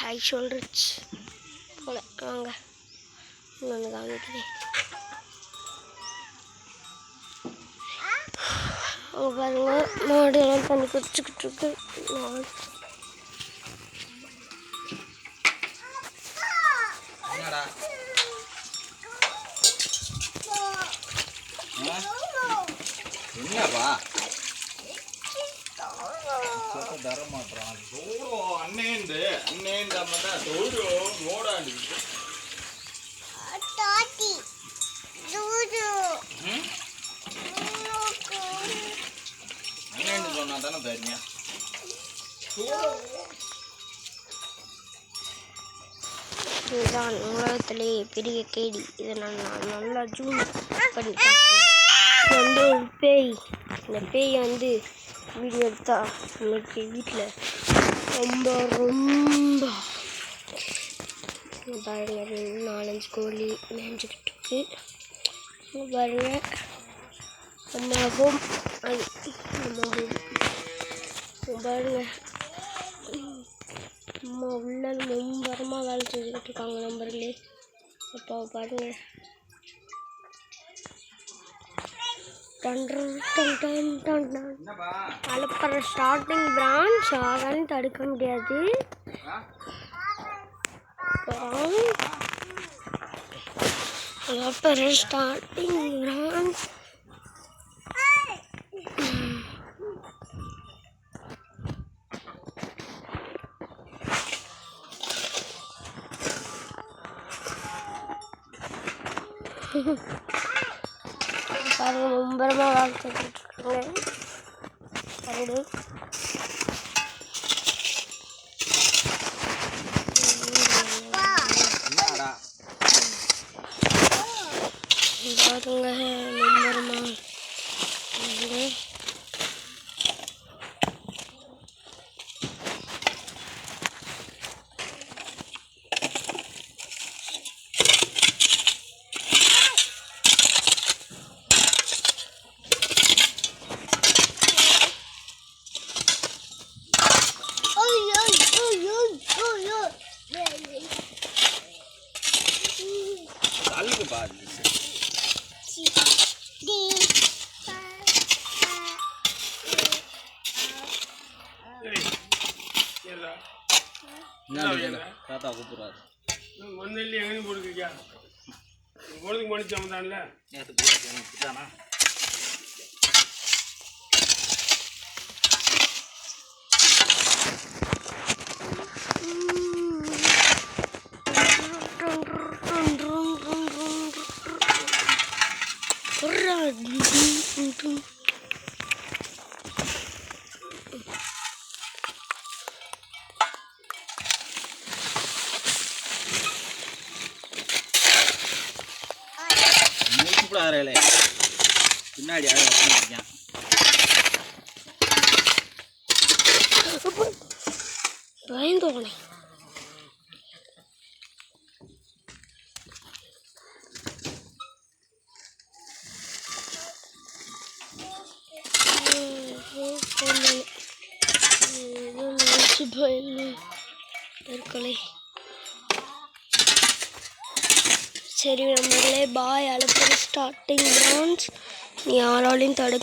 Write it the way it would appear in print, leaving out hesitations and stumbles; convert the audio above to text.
High shoulders போல வாங்க இன்னொன்று காமிக்கிறேன். அவங்க பாருங்க மாடு எல்லாம் தண்ணி குடிச்சுக்கிட்டு இருக்கு. என்னப்பா தர மாட்டான் அண்ணேந்து அண்ணேந்து நோடாண்டு அண்ணேந்து சொன்னா தானே தெரியுங்க. இதுதான் உலகத்திலேயே பெரிய கேடி. இதை நான் நல்லா ஜூம் பண்ணி காட்டுறேன். இது வந்து ஒரு பேய். இந்த பேய் வந்து வீடியோ எடுத்தா நம்மளுக்கு வீட்டில் ரொம்ப ரொம்ப பாருங்க 4-5 கோழி மேய்ஞ்சிக்கிட்டு இருக்கு. பாருங்க நம்ம ஹோம் அது நம்ம ஹோம் பாருங்க நம்ம உள்ள மும்பரமாக வேலை செஞ்சுக்கிட்டு இருக்காங்க நம்பர்களே. அப்போ பாருங்க அழுப்புற ஸ்டார்டிங் பிரான்ச் ஆகான்னு தடுக்க முடியாது. அழுப்புற ஸ்டார்டிங் பிரான்ச் பாருங்க மும்பரமாக வேலை செஞ்சுட்டு இருக்காங்க. பாருங்க மும்பரமாக அழுகு பாரு. தாத்தா கூப்பிடுறாரு. ஒன்னில் எங்கேயும் போட்டுருக்கியா பொழுதுக்கு மணிச்சு வந்தான்ல நேற்று பின்னாடி பயந்தோனே தற்கொலை. சரி நம்மளே பாய் அழுப்புற ஸ்டார்டிங் பிரான்ச் நீ யாராலையும் தடுக்க